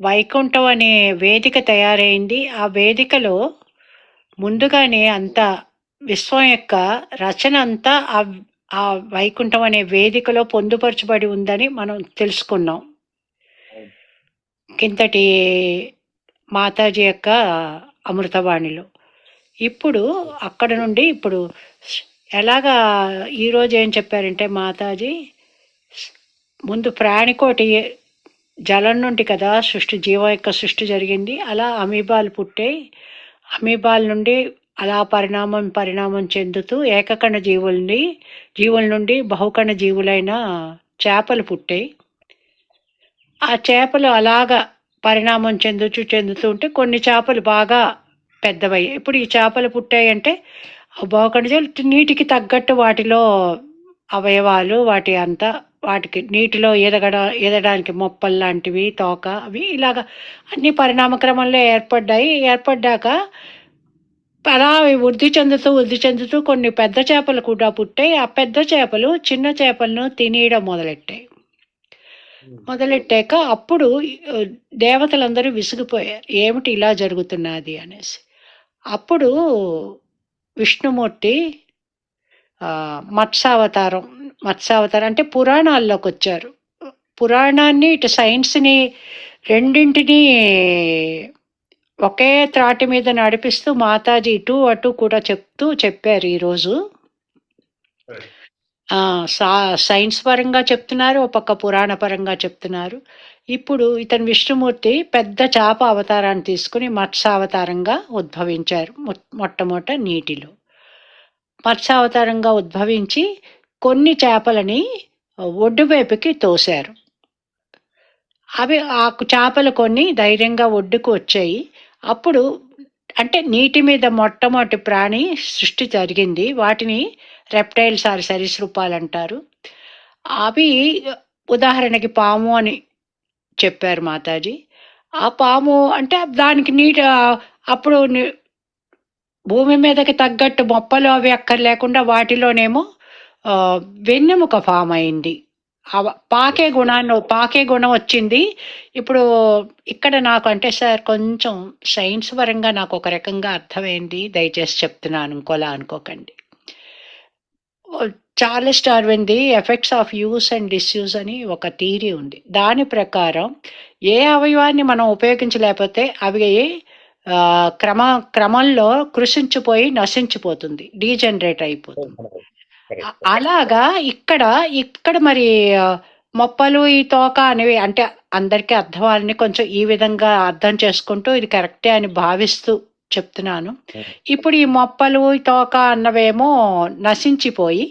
వైకుంఠం అనే వేదిక తయారైంది. ఆ వేదికలో ముందుగానే అంతా విశ్వం యొక్క రచన అంతా ఆ వైకుంఠం అనే వేదికలో పొందుపరచబడి ఉందని మనం తెలుసుకున్నాం కిందటి మాతాజీ యొక్క అమృతవాణిలో. ఇప్పుడు అక్కడ నుండి ఇప్పుడు ఎలాగా ఈరోజు ఏం చెప్పారంటే మాతాజీ, ముందు ప్రాణికోటి జలం నుండి కదా జీవం యొక్క సృష్టి జరిగింది. అలా అమీబాలు పుట్టాయి. అమీబాల నుండి అలా పరిణామం చెందుతూ ఏకకణ జీవుల నుండి బహుకణ జీవులైన చేపలు పుట్టాయి. ఆ చేపలు అలాగా పరిణామం చెందుతూ ఉంటే కొన్ని చేపలు బాగా పెద్దవయ్యాయి. ఇప్పుడు ఈ చేపలు పుట్టాయంటే బహుకణ జీవులు నీటికి తగ్గట్టు వాటిలో అవయవాలు వాటికి నీటిలో ఎదగడానికి మొప్పలు లాంటివి, తోక, అవి ఇలాగా అన్ని పరిణామ క్రమంలో ఏర్పడ్డాక అలా వృద్ధి చెందుతూ కొన్ని పెద్ద చేపలు కూడా పుట్టాయి. ఆ పెద్ద చేపలు చిన్న చేపలను తినేయడం మొదలెట్టాక అప్పుడు దేవతలందరూ విసిగిపోయారు, ఏమిటి ఇలా జరుగుతున్నది అనేసి. అప్పుడు విష్ణుమూర్తి మత్స్యావతారం అంటే పురాణాల్లోకి వచ్చారు. పురాణాన్ని ఇటు సైన్స్ని రెండింటినీ ఒకే త్రాటి మీద నడిపిస్తూ మాతాజీ ఇటు అటు కూడా చెప్పారు. ఈరోజు సైన్స్ పరంగా చెప్తున్నారు, ఒక పక్క పురాణ పరంగా చెప్తున్నారు. ఇప్పుడు ఇతను విష్ణుమూర్తి పెద్ద చేప అవతారాన్ని తీసుకుని మత్స్యావతారంగా ఉద్భవించారు. మొట్టమొదట నీటిలో మత్స్యావతారంగా ఉద్భవించి కొన్ని చేపలని ఒడ్డు వైపుకి తోశారు. అవి ఆ చేపలు కొన్ని ధైర్యంగా ఒడ్డుకు వచ్చాయి. అప్పుడు అంటే నీటి మీద మొట్టమొదటి ప్రాణి సృష్టి జరిగింది. వాటిని రెప్టైల్స్ సరీసృపాలు అంటారు. అవి ఉదాహరణకి పాము అని చెప్పారు మాతాజీ. ఆ పాము అంటే దానికి అప్పుడు భూమి మీదకి తగ్గట్టు మొప్పలు అవి అక్కర్లేకుండా వాటిలోనేమో వెన్నెముక ఫామ్ అయింది. పాకే గుణం వచ్చింది. ఇప్పుడు ఇక్కడ నాకు అంటే సార్ కొంచెం సైన్స్ పరంగా నాకు ఒక రకంగా అర్థమైంది, దయచేసి చెప్తున్నాను, ఇంకోలా అనుకోకండి. Charles Darwin the effects of use and disuse అని ఒక థియరీ ఉంది. దాని ప్రకారం ఏ అవయవాన్ని మనం ఉపయోగించలేకపోతే అవి క్రమంలో కృషించిపోయి నశించిపోతుంది, డీజనరేట్ అయిపోతుంది. అలాగా ఇక్కడ మరి మొప్పలు ఈ తోక అనేవి అంటే అందరికీ అర్థాలని కొంచెం ఈ విధంగా అర్థం చేసుకుంటూ ఇది కరెక్టే అని భావిస్తూ చెప్తున్నాను. ఇప్పుడు ఈ మొప్పలు ఈ తోక అన్నవేమో నశించిపోయి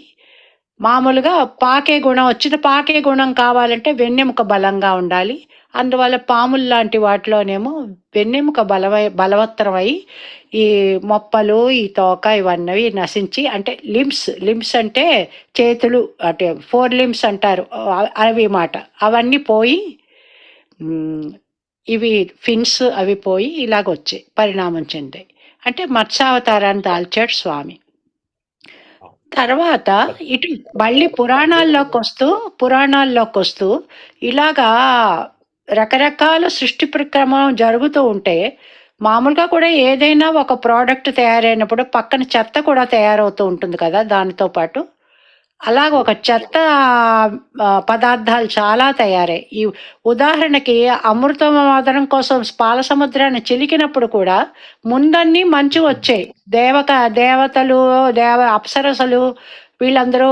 మామూలుగా పాకే గుణం కావాలంటే వెన్నెముక బలంగా ఉండాలి. అందువల్ల పాములు లాంటి వాటిలోనేమో వెన్నెముక బలవత్తరమై ఈ మొప్పలు ఈ తోక ఇవన్నీ నశించి అంటే లిమ్స్ అంటే చేతులు, అంటే 4 limbs అంటారు అవి మాట, అవన్నీ పోయి ఇవి ఫిన్స్ అవి పోయి ఇలాగొచ్చాయి, పరిణామం చెందాయి. అంటే మత్స్యావతారాన్ని దాల్చాడు స్వామి. తర్వాత ఇటు మళ్ళీ పురాణాల్లోకి వస్తూ ఇలాగా రకరకాల సృష్టి ప్రక్రమం జరుగుతూ ఉంటే మామూలుగా కూడా ఏదైనా ఒక ప్రోడక్ట్ తయారైనప్పుడు పక్కన చెత్త కూడా తయారవుతూ ఉంటుంది కదా దానితో పాటు. అలాగ ఒక చెత్త పదార్థాలు చాలా తయారై, ఈ ఉదాహరణకి అమృతమాదనం కోసం పాల సముద్రాన్ని చిలికినప్పుడు కూడా ముందన్నీ మంచి వచ్చాయి. దేవతలు అప్సరసలు వీళ్ళందరూ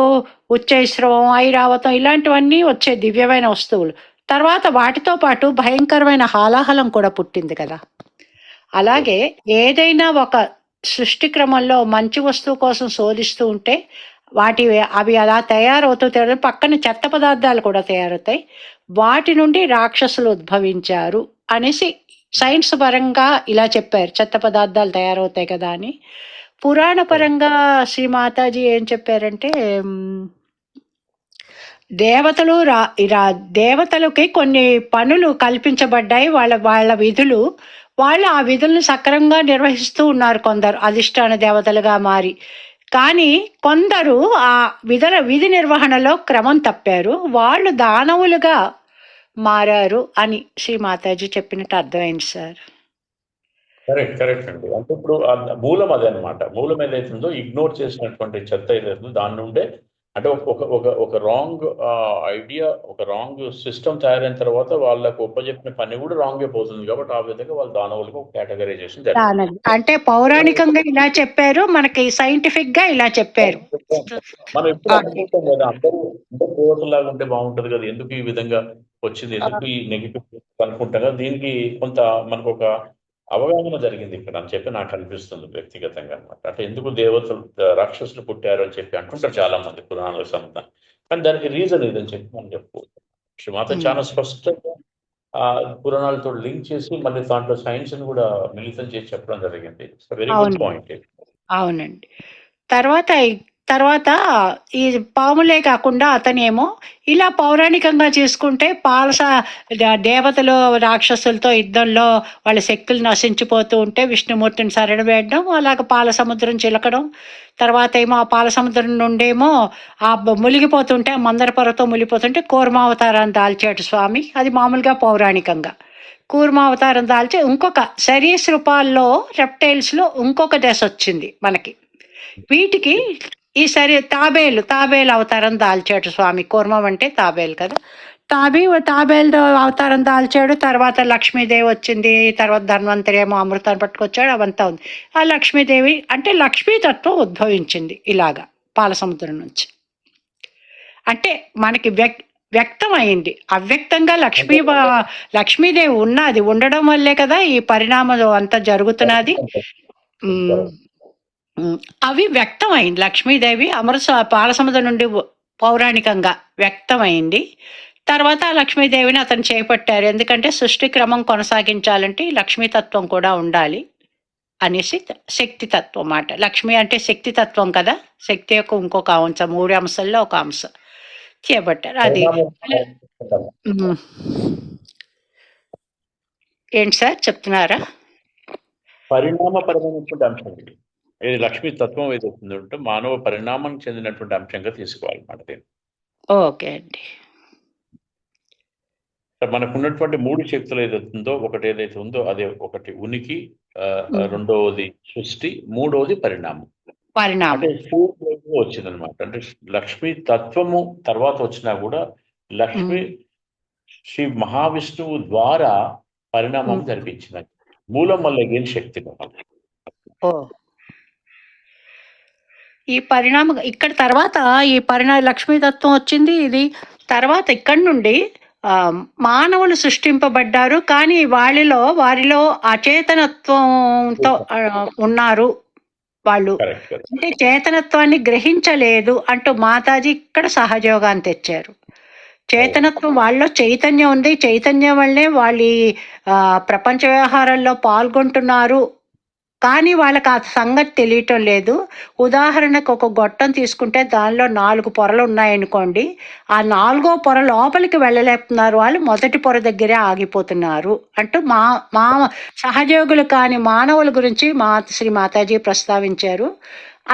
ఉచ్చైశ్రవం, ఐరావతం ఇలాంటివన్నీ వచ్చాయి, దివ్యమైన వస్తువులు. తర్వాత వాటితో పాటు భయంకరమైన హాలాహలం కూడా పుట్టింది కదా. అలాగే ఏదైనా ఒక సృష్టి క్రమంలో మంచి వస్తువు కోసం శోధిస్తూ ఉంటే అవి అలా తయారవుతూ పక్కన చెత్త పదార్థాలు కూడా తయారవుతాయి. వాటి నుండి రాక్షసులు ఉద్భవించారు అనేసి సైన్స్ పరంగా ఇలా చెప్పారు, చెత్త పదార్థాలు తయారవుతాయి కదా అని. పురాణ పరంగా శ్రీ మాతాజీ ఏం చెప్పారంటే, దేవతలకి కొన్ని పనులు కల్పించబడ్డాయి, వాళ్ళ విధులు. వాళ్ళు ఆ విధులను సక్రమంగా నిర్వహిస్తూ ఉన్నారు కొందరు అధిష్టాన దేవతలుగా మారి. కానీ కొందరు ఆ విధి నిర్వహణలో క్రమం తప్పారు. వాళ్ళు దానవులుగా మారారు అని శ్రీ మాతాజీ చెప్పినట్టు అర్థమైంది సార్. కరెక్ట్ అండి. అంటే ఇప్పుడు మూలం అదే అనమాట. మూలం ఏదైతుందో ఇగ్నోర్ చేసినటువంటి చెత్త ఏదైతుందో దాని నుండే అంటే ఒక రాంగ్ ఐడియా, ఒక రాంగ్ సిస్టమ్ తయారైన తర్వాత వాళ్ళకు ఒప్పజెప్పిన పని కూడా రాంగ్ అయిపోతుంది కాబట్టి ఆ విధంగా వాళ్ళు దానవులకు ఒక కేటగరైజేషన్ జరిగింది. అంటే పౌరాణికంగా ఇలా చెప్పారు, మనకి సైంటిఫిక్ గా ఇలా చెప్పారు. మనం ఎప్పుడు అనుకుంటాం కదా, అందరూ దేవతలాగా ఉంటే బాగుంటది కదా, ఎందుకు ఈ విధంగా వచ్చింది, ఎందుకు ఈ నెగిటివ్ అనుకుంటాం కదా. దీనికి కొంత మనకు ఒక అవగాహన జరిగింది ఇక్కడ అని చెప్పి నాకు అనిపిస్తుంది వ్యక్తిగతంగా అనమాట. అంటే ఎందుకు దేవతలు రాక్షసులు పుట్టారు అని చెప్పి అంటుంటారు చాలా మంది పురాణాల సంబంధం, కానీ దానికి రీజన్ ఇదని చెప్పి మనం చెప్పుకోవచ్చు. శ్రీమాత చాలా స్పష్టంగా ఆ పురాణాలతో లింక్ చేసి మళ్ళీ దాంట్లో సైన్స్ ని కూడా మిళితం చేసి చెప్పడం జరిగింది. Very good point. అవునండి. తర్వాత ఈ పాములే కాకుండా అతనేమో ఇలా పౌరాణికంగా చేసుకుంటే దేవతలు రాక్షసులతో యుద్ధంలో వాళ్ళ శక్తులు నశించిపోతూ ఉంటే విష్ణుమూర్తిని శరణవేయడం, అలాగ పాల సముద్రం చిలకడం, తర్వాత ఏమో ఆ పాల సముద్రం నుండేమో ఆ మునిగిపోతుంటే మందర పర్వతం మునిగిపోతుంటే కూర్మావతారాన్ని దాల్చాడు స్వామి. అది మామూలుగా పౌరాణికంగా. కూర్మావతారం దాల్చి ఇంకొక సరీసృపాల్లో రెప్టైల్స్లో ఇంకొక దశ వచ్చింది మనకి. వీటికి ఈ తాబేలు అవతారం దాల్చాడు స్వామి. కూర్మం అంటే తాబేలు కదా. తాబేలు అవతారం దాల్చాడు. తర్వాత లక్ష్మీదేవి వచ్చింది. తర్వాత ధన్వంతరి ఏమో అమృతాన్ని పట్టుకొచ్చాడు. అవంతా ఉంది. ఆ లక్ష్మీదేవి అంటే లక్ష్మీతత్వం ఉద్భవించింది ఇలాగా పాలసముద్రం నుంచి. అంటే మనకి వ్యక్తం అయింది. అవ్యక్తంగా లక్ష్మీదేవి ఉన్నది, ఉండడం వల్లే కదా ఈ పరిణామం అంతా జరుగుతున్నది. అవి వ్యక్తమైంది. లక్ష్మీదేవి పాలసముద్రం నుండి పౌరాణికంగా వ్యక్తమైంది. తర్వాత లక్ష్మీదేవిని అతను చేపట్టారు. ఎందుకంటే సృష్టి క్రమం కొనసాగించాలంటే లక్ష్మీతత్వం కూడా ఉండాలి అనేసి శక్తితత్వం మాట. లక్ష్మి అంటే శక్తితత్వం కదా, శక్తి యొక్క ఇంకొక అంశం, 3 అంశాల్లో ఒక అంశం చేపట్టారు. అది ఏంటి సార్ చెప్తున్నారా? పరిణామపరమైనటువంటి అంశం ఇది. ఇది లక్ష్మీ తత్వం ఏదైతుందంటే మానవ పరిణామం చెందినటువంటి అంశంగా తీసుకోవాలన్నమాట. ఓకే అండి. మనకున్నటువంటి 3 శక్తులు ఏదైతుందో, ఒకటి ఏదైతే ఉందో అదే ఒకటి ఉనికి, రెండవది సృష్టి, మూడవది పరిణామం. అంటే వచ్చిందనమాట. అంటే లక్ష్మీ తత్వము తర్వాత వచ్చినా కూడా లక్ష్మి శ్రీ మహావిష్ణువు ద్వారా పరిణామం జరిపించింది. మూలం వల్ల ఏం శక్తి. ఈ పరిణామం ఇక్కడ తర్వాత ఈ లక్ష్మీతత్వం వచ్చింది. ఇది తర్వాత ఇక్కడి నుండి మానవులు సృష్టింపబడ్డారు, కానీ వారిలో అచేతనత్వంతో ఉన్నారు వాళ్ళు. అంటే చేతనత్వాన్ని గ్రహించలేదు అంటూ మాతాజీ ఇక్కడ సహజయోగాన్ని తెచ్చారు. చేతనత్వం వాళ్ళలో చైతన్యం ఉంది, చైతన్యం వల్లే వాళ్ళ ప్రపంచ వ్యవహారాల్లో పాల్గొంటున్నారు, కానీ వాళ్ళకి ఆ సంగతి తెలియటం లేదు. ఉదాహరణకు ఒక గొట్టం తీసుకుంటే దానిలో 4 పొరలు ఉన్నాయనుకోండి, ఆ 4వ పొర లోపలికి వెళ్ళలేపుతున్నారు, వాళ్ళు మొదటి పొర దగ్గరే ఆగిపోతున్నారు అంటూ మా సహజయోగులు కాని మానవుల గురించి శ్రీ మాతాజీ ప్రస్తావించారు.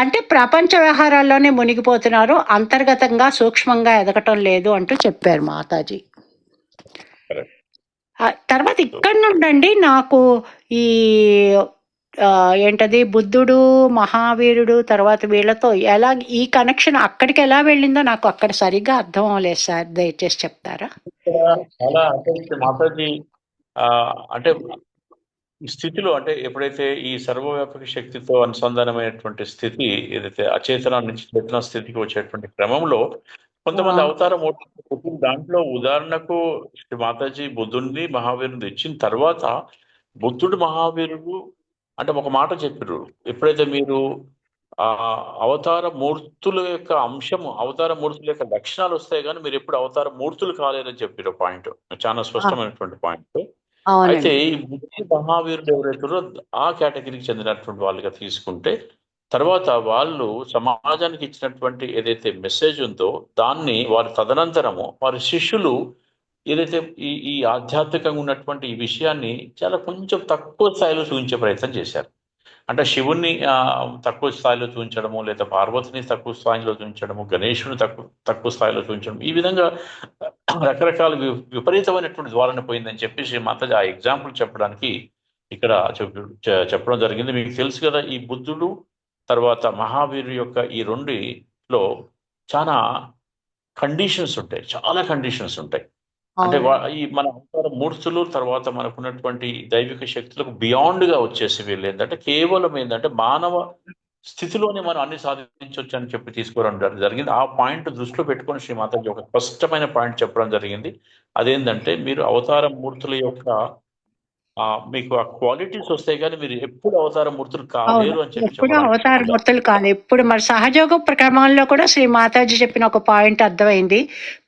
అంటే ప్రపంచ వ్యవహారాల్లోనే మునిగిపోతున్నారు, అంతర్గతంగా సూక్ష్మంగా ఎదగటం లేదు అంటూ చెప్పారు మాతాజీ. తర్వాత ఇక్కడ నుండండి నాకు ఈ ఏంటది బుద్ధుడు, మహావీరుడు, తర్వాత వీళ్ళతో ఎలా ఈ కనెక్షన్ అక్కడికి ఎలా వెళ్ళిందో నాకు అక్కడ సరిగ్గా అర్థం అవ్వలేదు సార్, దయచేసి చెప్తారా? చాలా మాతాజీ అంటే ఈ స్థితిలో, అంటే ఎప్పుడైతే ఈ సర్వవ్యాపక శక్తితో అనుసంధానమైనటువంటి స్థితి ఏదైతే అచేతన నుంచి చేతన స్థితికి వచ్చేటువంటి క్రమంలో కొంతమంది అవతారం దాంట్లో ఉదాహరణకు శ్రీ మాతాజీ బుద్ధుడిని మహావీరుని ఇచ్చిన తర్వాత బుద్ధుడు మహావీరుడు అంటే ఒక మాట చెప్పారు, ఎప్పుడైతే మీరు ఆ అవతార మూర్తుల యొక్క అంశము, అవతార మూర్తుల యొక్క లక్షణాలు వస్తాయి కానీ మీరు ఎప్పుడు అవతార మూర్తులు కాలేదని చెప్పారు. పాయింట్ చాలా స్పష్టమైనటువంటి పాయింట్. అయితే ఈ బుద్ధుడు మహావీరుడు ఎవరైతారో ఆ కేటగిరీకి చెందినటువంటి వాళ్ళుగా తీసుకుంటే తర్వాత వాళ్ళు సమాజానికి ఇచ్చినటువంటి ఏదైతే మెసేజ్ ఉందో దాన్ని వారి తదనంతరము వారి శిష్యులు ఏదైతే ఈ ఆధ్యాత్మికంగా ఉన్నటువంటి ఈ విషయాన్ని చాలా కొంచెం తక్కువ స్థాయిలో చూపించే ప్రయత్నం చేశారు. అంటే శివుణ్ణి తక్కువ స్థాయిలో చూపించడము, లేదా పార్వతిని తక్కువ స్థాయిలో చూపించడము, గణేశుని తక్కువ స్థాయిలో చూపించడం, ఈ విధంగా రకరకాల విపరీతమైనటువంటి ధోరణి పోయిందని చెప్పేసి మాతాజీ ఆ ఎగ్జాంపుల్ చెప్పడానికి ఇక్కడ చెప్పడం జరిగింది. మీకు తెలుసు కదా, ఈ బుద్ధుడు తర్వాత మహావీరు యొక్క ఈ రెండిలో చాలా కండిషన్స్ ఉంటాయి, చాలా కండిషన్స్ ఉంటాయి. అంటే ఈ మన అవతార మూర్తులు తర్వాత మనకున్నటువంటి దైవిక శక్తులకు బియాండ్ గా వచ్చేసి వీళ్ళు ఏంటంటే కేవలం ఏంటంటే మానవ స్థితిలోనే మనం అన్ని సాధించవచ్చు అని చెప్పి తీసుకోవడం జరిగింది. ఆ పాయింట్ దృష్టిలో పెట్టుకొని శ్రీ మాతాజీ ఒక స్పష్టమైన పాయింట్ చెప్పడం జరిగింది. అదేంటంటే మీరు అవతార మూర్తుల యొక్క మీకు ఆ క్వాలిటీస్ వస్తాయి, కానీ మీరు ఎప్పుడు అవతార మూర్తులు కాలేరు అని చెప్పి ఎప్పుడు అవతార మూర్తులు కాదు. ఎప్పుడు మరి సహజోగ ప్రక్రమంలో కూడా శ్రీ మాతాజీ చెప్పిన ఒక పాయింట్ అర్థమైంది.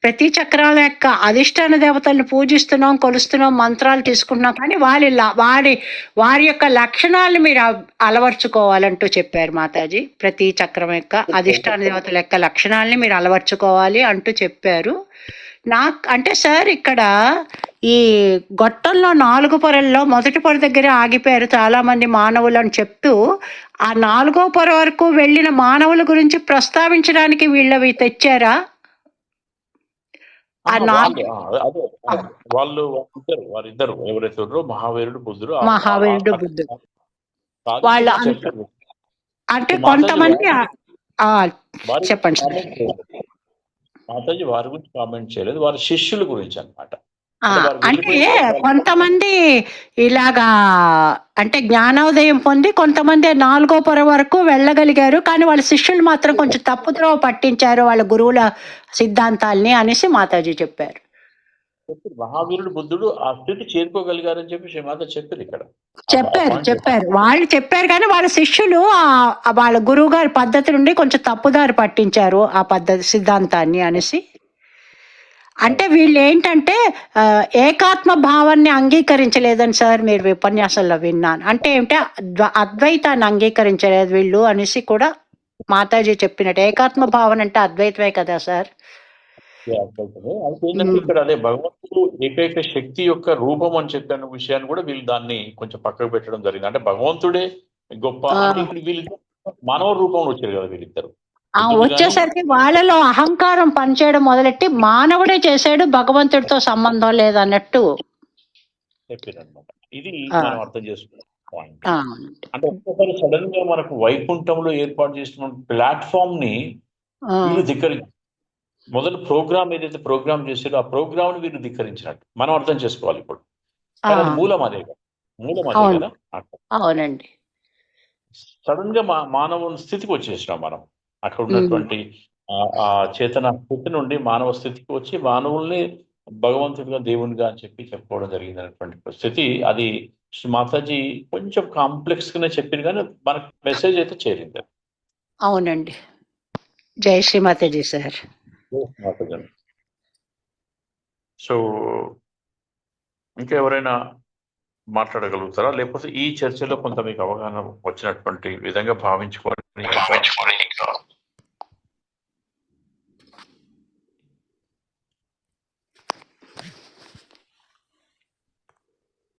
ప్రతి చక్రాల యొక్క అధిష్టాన దేవతలను పూజిస్తున్నాం, కొలుస్తున్నాం, మంత్రాలు తీసుకుంటున్నాం, కానీ వారి యొక్క లక్షణాలను మీరు అలవర్చుకోవాలంటూ చెప్పారు మాతాజీ. ప్రతి చక్రం యొక్క అధిష్టాన దేవతల యొక్క లక్షణాలని మీరు అలవర్చుకోవాలి అంటూ చెప్పారు. అంటే సార్ ఇక్కడ ఈ గొట్టంలో 4 పొరల్లో మొదటి పొర దగ్గర ఆగిపోయారు చాలా మంది మానవులు అని చెప్తూ, ఆ 4వ పొర వరకు వెళ్ళిన మానవుల గురించి ప్రస్తావించడానికి వీళ్ళవి తెచ్చారా? వారిద్దరు ఎవరైతే ఉన్నారో మహావీరుడు బుద్ధుడు వాళ్ళ అంటే కొంతమంది చెప్పండి సార్. మాతాజీ వారి గురించి కామెంట్ చేయలేదు, వారి శిష్యుల గురించి అన్నమాట. అంటే కొంతమంది ఇలాగా అంటే జ్ఞానోదయం పొంది కొంతమంది 4వ పొర వరకు వెళ్ళగలిగారు, కానీ వాళ్ళ శిష్యులు మాత్రం కొంచెం తప్పుద్రోవ పట్టించారు వాళ్ళ గురువుల సిద్ధాంతాల్ని అనేసి మాతాజీ చెప్పారు. మహావీరుడు బుద్ధుడు ఆ స్థితి చేరుకోగలిగారని చెప్పి శ్రీమాత చెప్పారు ఇక్కడ. చెప్పారు వాళ్ళు చెప్పారు, కానీ వాళ్ళ శిష్యులు వాళ్ళ గురువు గారి పద్ధతి నుండి కొంచెం తప్పుదారి పట్టించారు ఆ పద్ధతి సిద్ధాంతాన్ని అనేసి. అంటే వీళ్ళు ఏంటంటే ఏకాత్మ భావాన్ని అంగీకరించలేదని సార్ మీరు ఉపన్యాసంలో విన్నాను. అంటే ఏంటంటే అద్వైతాన్ని అంగీకరించలేదు వీళ్ళు అనేసి కూడా మాతాజీ చెప్పినట్టు. ఏకాత్మ భావన అంటే అద్వైతమే కదా సార్. ఇక్కడ అదే భగవంతుడు ఏకైక శక్తి యొక్క రూపం అని చెప్పిన విషయాన్ని కూడా వీళ్ళు దాన్ని కొంచెం పక్కకు పెట్టడం జరిగింది. అంటే భగవంతుడే గొప్ప, వీళ్ళు మానవ రూపంలో వచ్చారు కదా వీళ్ళిద్దరు. వచ్చేసరికి వాళ్ళలో అహంకారం పనిచేయడం మొదలెట్టి మానవుడే చేశాడు, భగవంతుడితో సంబంధం లేదన్నట్టు చెప్పారనమాట. ఇది మనం అర్థం చేసుకున్నాం పాయింట్. అంటే ఒక్కసారి సడన్ గా మనకు వైకుంఠంలో ఏర్పాటు చేసిన ప్లాట్ఫామ్ ని వీళ్ళు ధిక్కరించారు. మొదలు ప్రోగ్రామ్ ఏదైతే ప్రోగ్రామ్ చేశారో ఆ ప్రోగ్రామ్ ని వీళ్ళు ధిక్కరించినట్టు మనం అర్థం చేసుకోవాలి ఇప్పుడు. మూలం అదే కదా. అవునండి. సడన్ గా మానవ స్థితికి వచ్చేసినాం మనం. అక్కడ ఉన్నటువంటి ఆ చేతన స్థితి నుండి మానవ స్థితికి వచ్చి మానవుల్ని భగవంతుడిగా దేవునిగా అని చెప్పి చెప్పుకోవడం జరిగిందనేటువంటి స్థితి. అది మాతాజీ కొంచెం కాంప్లెక్స్ గానే చెప్పింది, కానీ మనకు మెసేజ్ అయితే చేరింది. అవునండి. జై శ్రీ మాతాజీ సార్. సో ఇంకెవరైనా మాట్లాడగలుగుతారా, లేకపోతే ఈ చర్చలో కొంత మీకు అవగాహన వచ్చినటువంటి విధంగా భావించుకోవాలి?